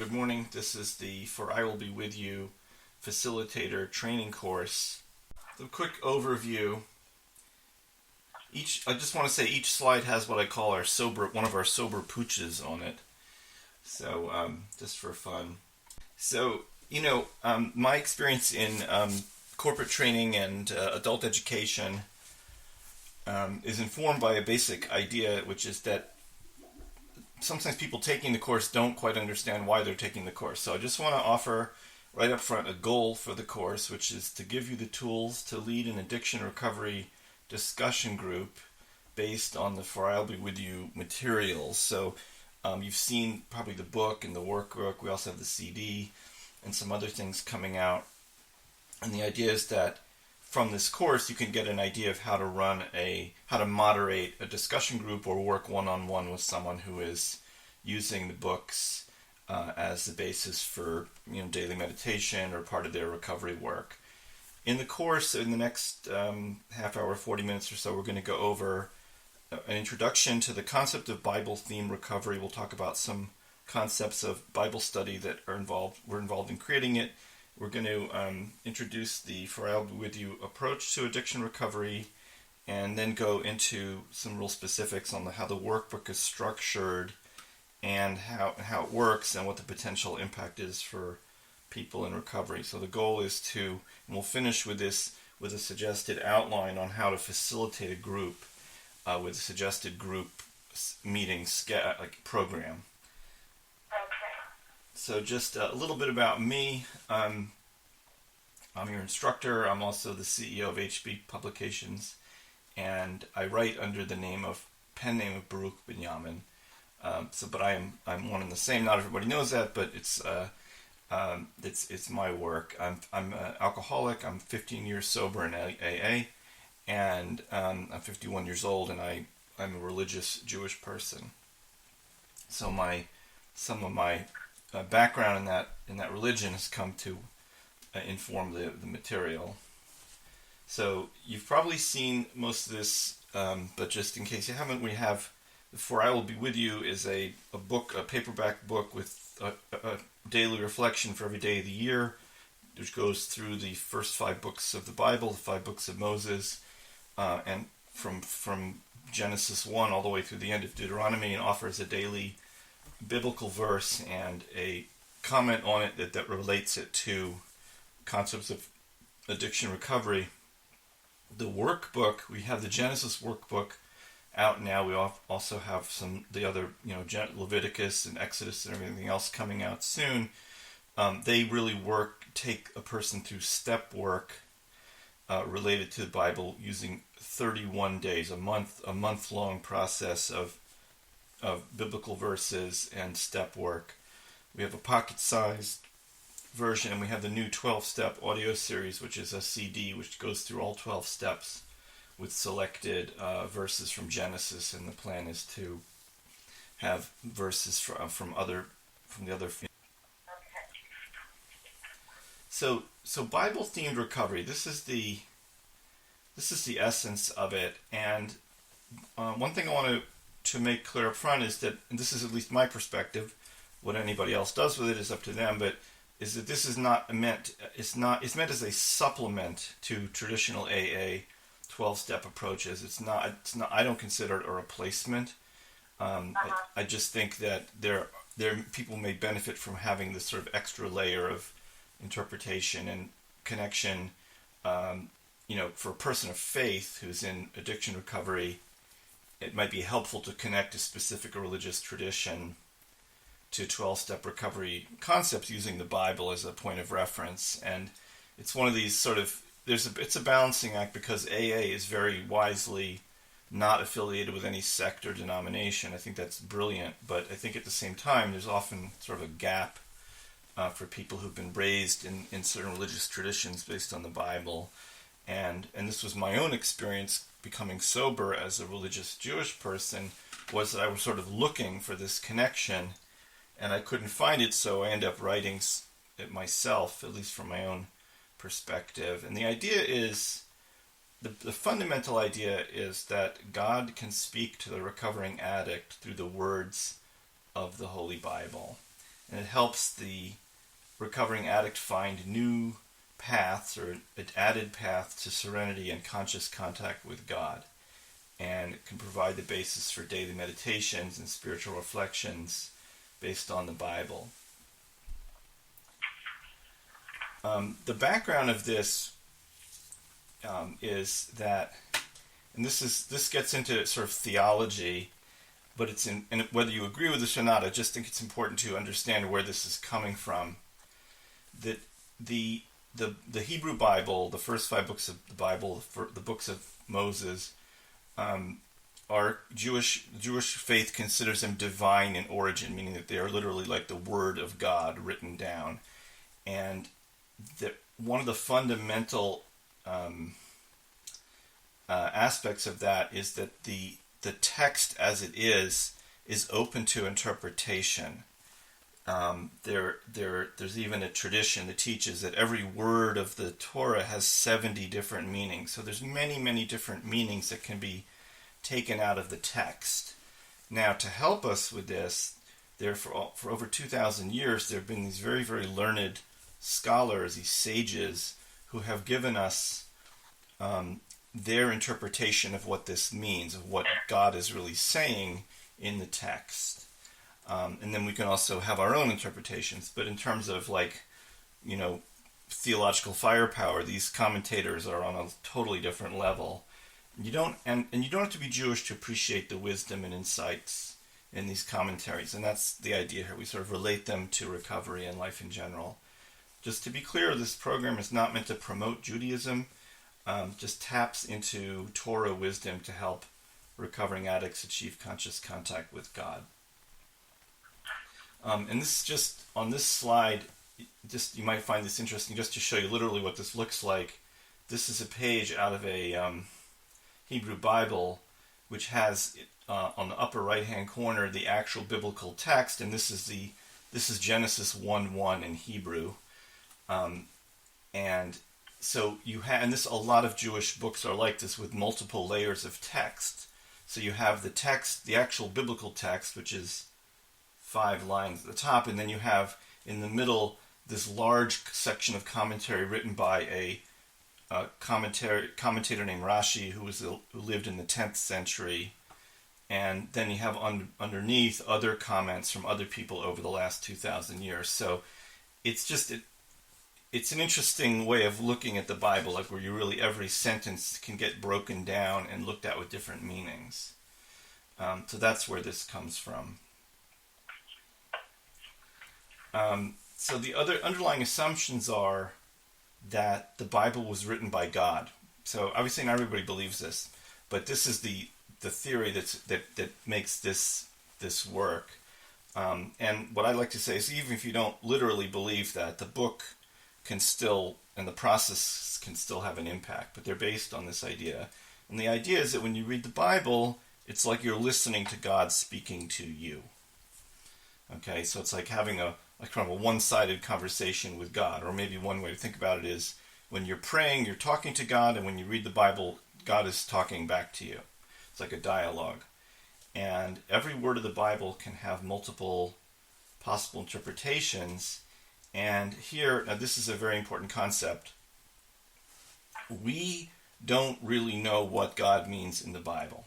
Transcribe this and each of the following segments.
Good morning. This is the For I Will Be With You Facilitator Training Course. A quick overview. I just want to say each slide has what I call one of our sober pooches on it. So, just for fun. So, my experience in corporate training and adult education is informed by a basic idea, which is that sometimes people taking the course don't quite understand why they're taking the course. So I just want to offer right up front a goal for the course, which is to give you the tools to lead an addiction recovery discussion group based on the For I'll Be With You materials. So you've seen probably the book and the workbook. We also have the CD and some other things coming out. And the idea is that from this course, you can get an idea of how to moderate a discussion group or work one-on-one with someone who is using the books as the basis for daily meditation or part of their recovery work. In the course, in the next half hour, 40 minutes or so, we're going to go over an introduction to the concept of Bible-themed recovery. We'll talk about some concepts of Bible study that were involved in creating it. We're going to introduce the For I'll Be With You approach to addiction recovery, and then go into some real specifics on how the workbook is structured and how it works and what the potential impact is for people in recovery. So the goal is and we'll finish with this with a suggested outline on how to facilitate a group with a suggested group meeting program. So just a little bit about me. I'm your instructor. I'm also the CEO of HB Publications, and I write under the pen name of Baruch Binyamin. But I'm one and the same. Not everybody knows that, but it's my work. I'm an alcoholic. I'm 15 years sober in AA, and I'm 51 years old, and I'm a religious Jewish person. So some of my background in that religion has come to inform the material. So you've probably seen most of this, but just in case you haven't, we have the For I Will Be With You is a paperback book with a daily reflection for every day of the year, which goes through the first 5 books of the Bible, the 5 books of Moses, and from Genesis 1 all the way through the end of Deuteronomy, and offers a daily biblical verse and a comment on it that relates it to concepts of addiction recovery. The workbook, we have the Genesis workbook out now. We also have the other, Leviticus and Exodus and everything else coming out soon. They really take a person through step work related to the Bible using 31 days, a month-long process of biblical verses and step work. We have a pocket-sized version, and we have the new 12-step audio series, which is a CD which goes through all 12 steps with selected verses from Genesis, and the plan is to have verses from the other. So Bible-themed recovery. This is the essence of it, and one thing I want to make clear up front is that, and this is at least my perspective, what anybody else does with it is up to them, but is that this is it's meant as a supplement to traditional AA 12-step approaches. It's not, I don't consider it a replacement. I just think that there people may benefit from having this sort of extra layer of interpretation and connection, for a person of faith who's in addiction recovery. It might be helpful to connect a specific religious tradition to 12-step recovery concepts using the Bible as a point of reference. And it's one of these it's a balancing act, because AA is very wisely not affiliated with any sect or denomination. I think that's brilliant, but I think at the same time there's often sort of a gap for people who've been raised in certain religious traditions based on the Bible. And this was my own experience becoming sober as a religious Jewish person, was that I was sort of looking for this connection, and I couldn't find it, so I ended up writing it myself, at least from my own perspective. And the idea is, the fundamental idea is that God can speak to the recovering addict through the words of the Holy Bible. and it helps the recovering addict find new paths or an added path to serenity and conscious contact with God. And it can provide the basis for daily meditations and spiritual reflections based on the Bible. The background of this is that, and this gets into sort of theology, but and whether you agree with this or not, I just think it's important to understand where this is coming from. That the Hebrew Bible, the first 5 books of the Bible, the books of Moses, our Jewish faith considers them divine in origin, meaning that they are literally like the Word of God written down. And that one of the fundamental aspects of that is that the text as it is open to interpretation. There's even a tradition that teaches that every word of the Torah has 70 different meanings. So there's many different meanings that can be taken out of the text. Now, to help us with this, for over 2,000 years, there have been these very, very learned scholars, these sages, who have given us their interpretation of what this means, of what God is really saying in the text. And then we can also have our own interpretations. But in terms of theological firepower, these commentators are on a totally different level. You don't have to be Jewish to appreciate the wisdom and insights in these commentaries. And that's the idea here. We sort of relate them to recovery and life in general. Just to be clear, this program is not meant to promote Judaism. Just taps into Torah wisdom to help recovering addicts achieve conscious contact with God. And this is just, on this slide, you might find this interesting just to show you literally what this looks like. This is a page out of a Hebrew Bible, which has on the upper right-hand corner the actual biblical text, and this is Genesis 1:1 in Hebrew. And so and a lot of Jewish books are like this, with multiple layers of text. So you have the text, the actual biblical text, which is 5 lines at the top, and then you have in the middle this large section of commentary written by a commentator named Rashi, who lived in the 10th century, and then you have underneath other comments from other people over the last 2,000 years. So it's an interesting way of looking at the Bible, like where you really every sentence can get broken down and looked at with different meanings. So that's where this comes from. So the other underlying assumptions are that the Bible was written by God. So obviously not everybody believes this, but this is the theory that makes this work. And what I like to say is, even if you don't literally believe that, the book can still, and the process can still have an impact, but they're based on this idea. And the idea is that when you read the Bible, it's like you're listening to God speaking to you. Okay, so it's like having a kind of a one-sided conversation with God. Or maybe one way to think about it is, when you're praying, you're talking to God, and when you read the Bible, God is talking back to you. It's like a dialogue. And every word of the Bible can have multiple possible interpretations. And here, now this is a very important concept. We don't really know what God means in the Bible.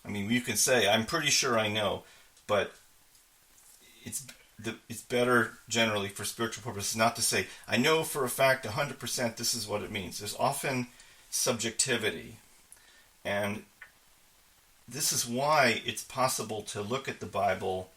I mean, you can say, I'm pretty sure I know, but it's better generally for spiritual purposes not to say, I know for a fact 100% this is what it means. There's often subjectivity. And this is why it's possible to look at the Bible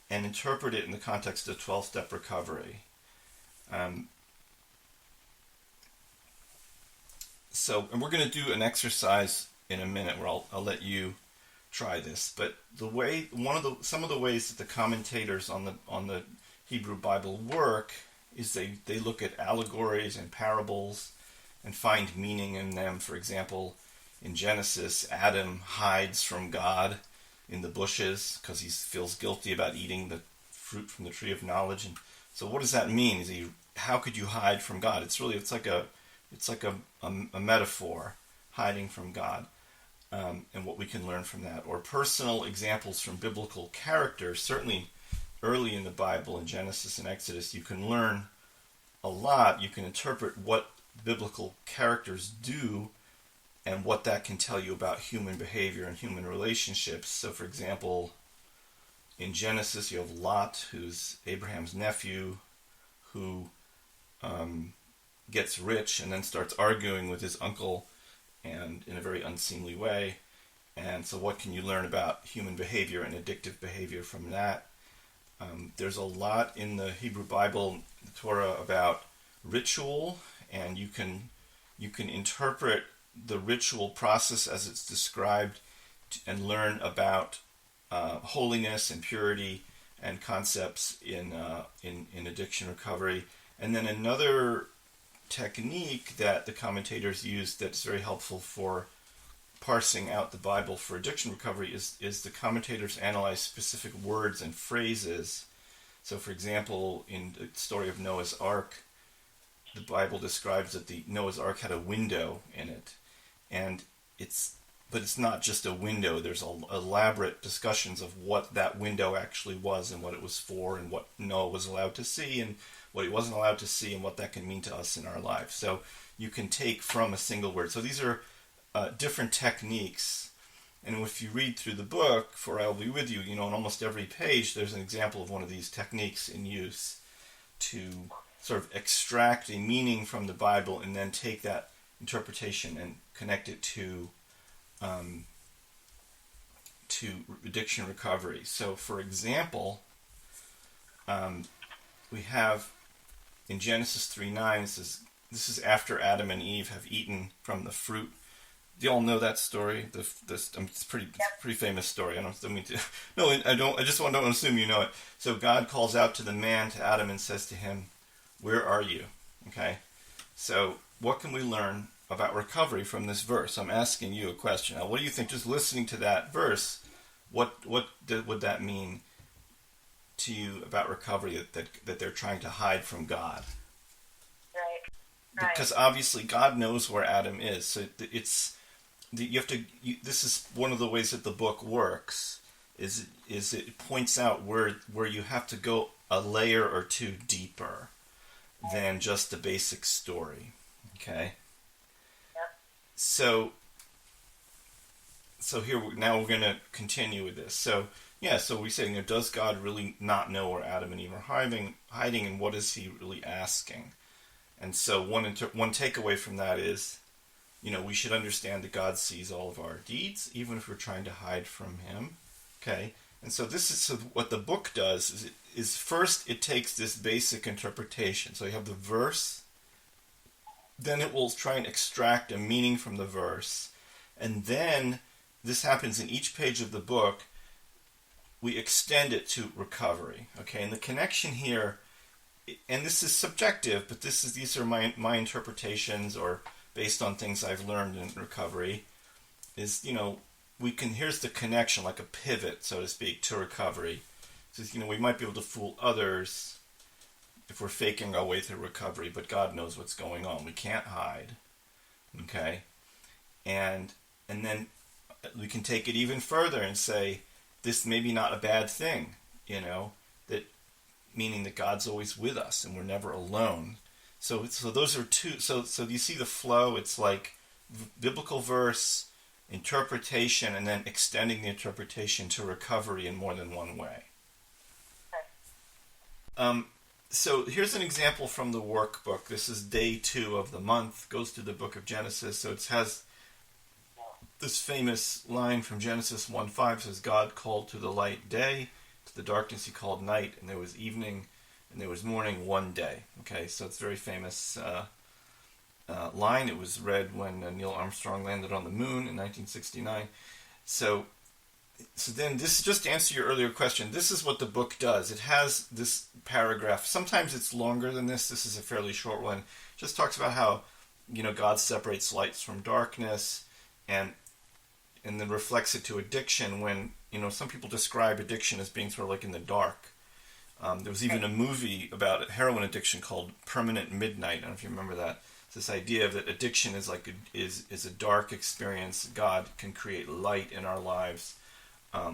and interpret it in the context of 12-step recovery. And we're going to do an exercise in a minute where I'll let you try this. But some of the ways that the commentators on the Hebrew Bible work is they look at allegories and parables and find meaning in them. For example, in Genesis, Adam hides from God in the bushes because he feels guilty about eating the fruit from the tree of knowledge. And so what does that mean? How could you hide from God? It's like a metaphor, hiding from God, and what we can learn from that. Or personal examples from biblical characters. Certainly early in the Bible, in Genesis and Exodus, you can learn a lot. You can interpret what biblical characters do and what that can tell you about human behavior and human relationships. So, for example, in Genesis, you have Lot, who's Abraham's nephew, who gets rich and then starts arguing with his uncle, and in a very unseemly way. And so what can you learn about human behavior and addictive behavior from that? There's a lot in the Hebrew Bible, the Torah, about ritual, and you can interpret the ritual process as it's described and learn about holiness and purity and concepts in addiction recovery. And then another technique that the commentators use that's very helpful for parsing out the Bible for addiction recovery is the commentators analyze specific words and phrases. So, for example, in the story of Noah's Ark, the Bible describes that the Noah's Ark had a window in it, and it's not just a window. There's elaborate discussions of what that window actually was and what it was for, and what Noah was allowed to see and what he wasn't allowed to see, and what that can mean to us in our lives. So you can take from a single word. So these are different techniques. And if you read through the book, For I Will Be With You, on almost every page there's an example of one of these techniques in use to sort of extract a meaning from the Bible and then take that interpretation and connect it to addiction recovery. So, for example, we have in Genesis 3:9, this is after Adam and Eve have eaten from the fruit. Do you all know that story? It's a pretty famous story. I don't mean to. No, I don't. I just don't assume you know it. So God calls out to the man, to Adam, and says to him, "Where are you?" Okay. So what can we learn about recovery from this verse? I'm asking you a question. Now, what do you think? Just listening to that verse, what would that mean to you about recovery that they're trying to hide from God? Right. Because obviously God knows where Adam is. So this is one of the ways that the book works. Is it points out where you have to go a layer or two deeper than just the basic story. Okay. Yep. So here now we're going to continue with this. So we say, does God really not know where Adam and Eve are hiding, and what is He really asking? And so one takeaway from that is, we should understand that God sees all of our deeds, even if we're trying to hide from Him. Okay, and so what the book does is first it takes this basic interpretation. So you have the verse, then it will try and extract a meaning from the verse, and then this happens in each page of the book. We extend it to recovery. Okay, and the connection here, and this is subjective, but these are my interpretations, or based on things I've learned in recovery, is here's the connection, like a pivot, so to speak, to recovery. So we might be able to fool others if we're faking our way through recovery, but God knows what's going on. We can't hide. Okay, and then we can take it even further and say, this may be not a bad thing, that meaning that God's always with us and we're never alone. So those are two. So you see the flow. It's like biblical verse, interpretation, and then extending the interpretation to recovery in more than one way. So here's an example from the workbook. This is day 2 of the month. Goes through the book of Genesis. So it has this famous line from Genesis 1:5 says, God called to the light day, to the darkness He called night, and there was evening, and there was morning one day. Okay, so it's a very famous line. It was read when Neil Armstrong landed on the moon in 1969. So then this, just to answer your earlier question, this is what the book does. It has this paragraph. Sometimes it's longer than this. This is a fairly short one. It just talks about how, God separates lights from darkness, and then reflects it to addiction when, some people describe addiction as being sort of like in the dark. There was even a movie about heroin addiction called Permanent Midnight. I don't know if you remember that. It's this idea that addiction is like is a dark experience. God can create light in our lives,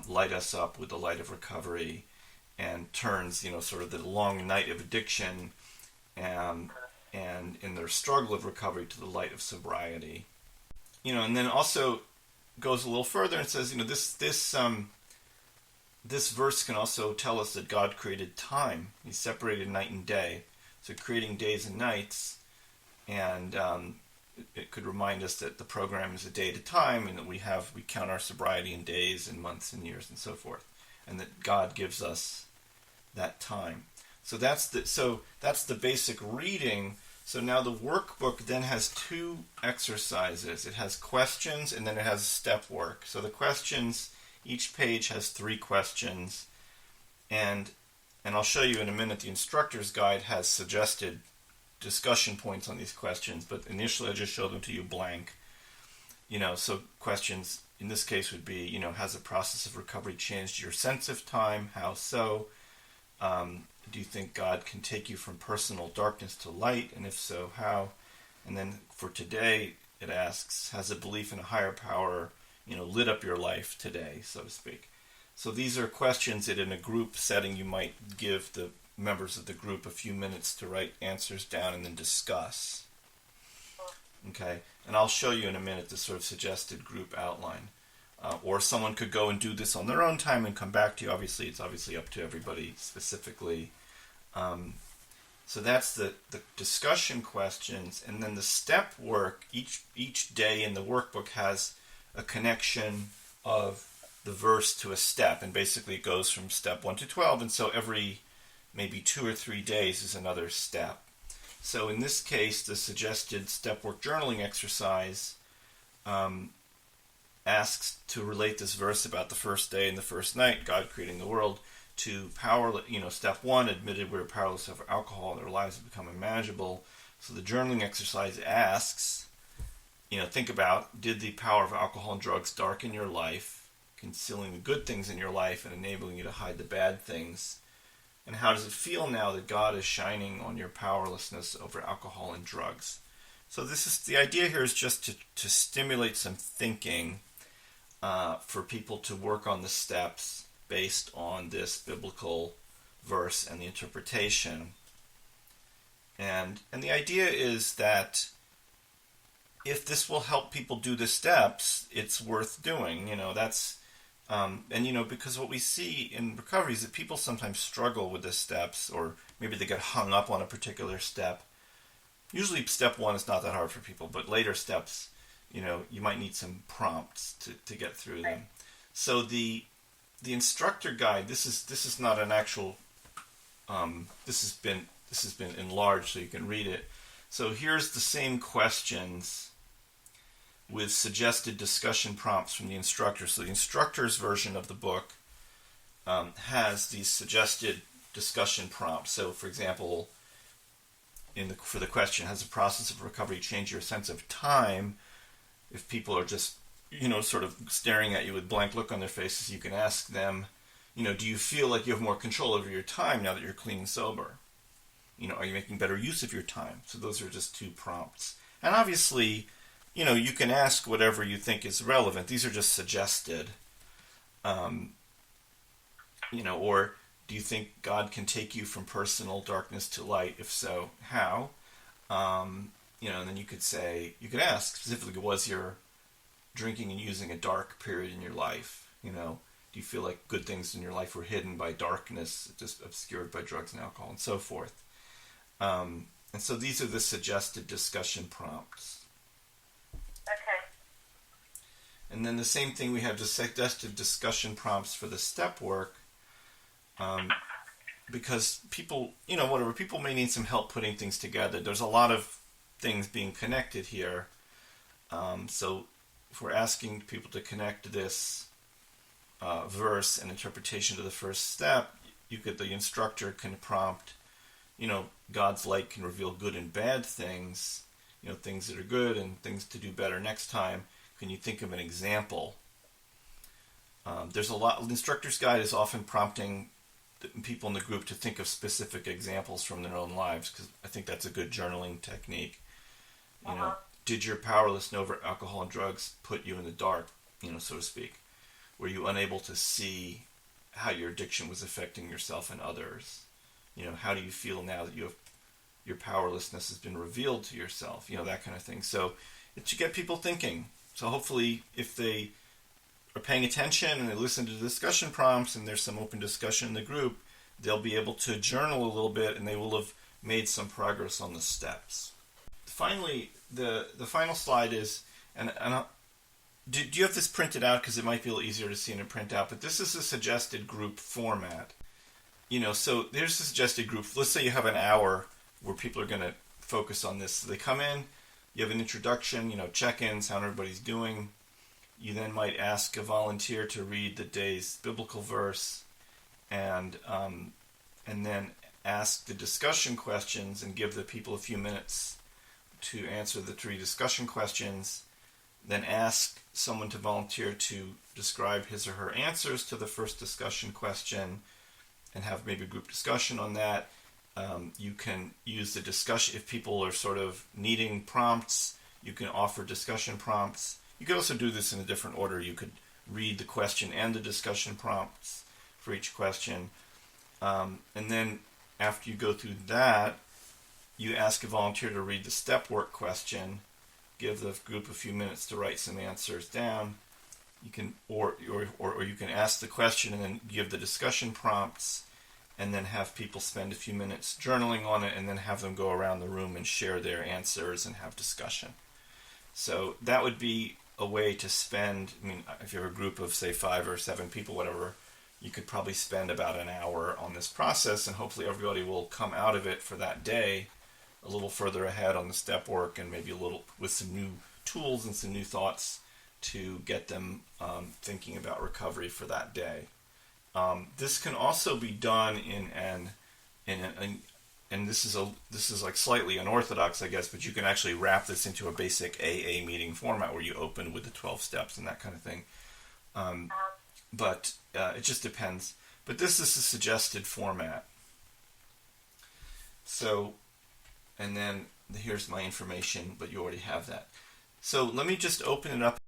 light us up with the light of recovery, and turns, sort of the long night of addiction and in their struggle of recovery to the light of sobriety. And then also goes a little further and says, this verse can also tell us that God created time. He separated night and day, so creating days and nights, and it could remind us that the program is a day at a time, and that we count our sobriety in days and months and years and so forth, and that God gives us that time. So that's the basic reading. So now the workbook then has two exercises. It has questions and then it has step work. So the questions, each page has 3 questions, and I'll show you in a minute. The instructor's guide has suggested discussion points on these questions, but initially I just show them to you blank. So questions in this case would be, has the process of recovery changed your sense of time? How so? Do you think God can take you from personal darkness to light? And if so, how? And then for today, it asks, has a belief in a higher power, lit up your life today, so to speak? So these are questions that in a group setting you might give the members of the group a few minutes to write answers down and then discuss. Okay, and I'll show you in a minute the sort of suggested group outline. Or someone could go and do this on their own time and come back to you. Obviously, it's obviously up to everybody specifically. So that's the discussion questions, and then the step work. Each day in the workbook has a connection of the verse to a step, and basically it goes from step 1 to 12, and so every maybe 2 or 3 days is another step. So in this case, the suggested step work journaling exercise asks to relate this verse about the first day and the first night, God creating the world, to step 1, admitted we're powerless over alcohol and our lives have become unmanageable. So the journaling exercise asks, think about, did the power of alcohol and drugs darken your life, concealing the good things in your life and enabling you to hide the bad things? And how does it feel now that God is shining on your powerlessness over alcohol and drugs? So the idea here is just to stimulate some thinking for people to work on the steps based on this biblical verse and the interpretation. And the idea is that if this will help people do the steps, it's worth doing. Because what we see in recovery is that people sometimes struggle with the steps, or maybe they get hung up on a particular step. Usually step 1 is not that hard for people, but later steps, you might need some prompts to get through them. So the instructor guide, this is not an actual, this has been enlarged so you can read it. So here's the same questions with suggested discussion prompts from the instructor. So the instructor's version of the book has these suggested discussion prompts. So for example, for the question, has the process of recovery changed your sense of time? If people are just, sort of staring at you with blank look on their faces, you can ask them, do you feel like you have more control over your time now that you're clean and sober? Are you making better use of your time? So those are just 2 prompts. And obviously, you can ask whatever you think is relevant. These are just suggested. Or do you think God can take you from personal darkness to light? If so, how? And then you could ask specifically, was your drinking and using a dark period in your life? Do you feel like good things in your life were hidden by darkness, just obscured by drugs and alcohol, and so forth? And so these are the suggested discussion prompts. Okay. And then the same thing, we have the suggested discussion prompts for the step work. Because people, people may need some help putting things together. There's a lot of things being connected here. So if we're asking people to connect this verse and interpretation to the first step, the instructor can prompt, God's light can reveal good and bad things, things that are good and things to do better next time. Can you think of an example? There's a lot. The instructor's guide is often prompting people in the group to think of specific examples from their own lives, because I think that's a good journaling technique. Did your powerlessness over alcohol and drugs put you in the dark, so to speak? Were you unable to see how your addiction was affecting yourself and others. How do you feel now that your powerlessness has been revealed to yourself? That kind of thing. So it should get people thinking. So hopefully, if they are paying attention and they listen to the discussion prompts and there's some open discussion in the group, they'll be able to journal a little bit and they will have made some progress on the steps. Finally, the final slide is, do you have this printed out? Because it might be a little easier to see in a printout, but this is a suggested group format. So there's a suggested group. Let's say you have an hour where people are going to focus on this. So they come in, you have an introduction, check-ins, how everybody's doing. You then might ask a volunteer to read the day's biblical verse, and then ask the discussion questions and give the people a few minutes to answer the 3 discussion questions. Then ask someone to volunteer to describe his or her answers to the first discussion question and have maybe a group discussion on that. You can use the discussion, if people are sort of needing prompts, you can offer discussion prompts. You could also do this in a different order. You could read the question and the discussion prompts for each question. And then after you go through that, you ask a volunteer to read the step work question, give the group a few minutes to write some answers down. You can or you can ask the question and then give the discussion prompts, and then have people spend a few minutes journaling on it, and then have them go around the room and share their answers and have discussion. So that would be a way to spend, if you have a group of, say, 5 or 7 people, whatever, you could probably spend about an hour on this process, and hopefully everybody will come out of it for that day a little further ahead on the step work, and maybe a little with some new tools and some new thoughts to get them thinking about recovery for that day. This can also be done and this is like slightly unorthodox, I guess, but you can actually wrap this into a basic AA meeting format where you open with the 12 steps and that kind of thing. But it just depends. But this is a suggested format. So, and then here's my information, but you already have that. So let me just open it up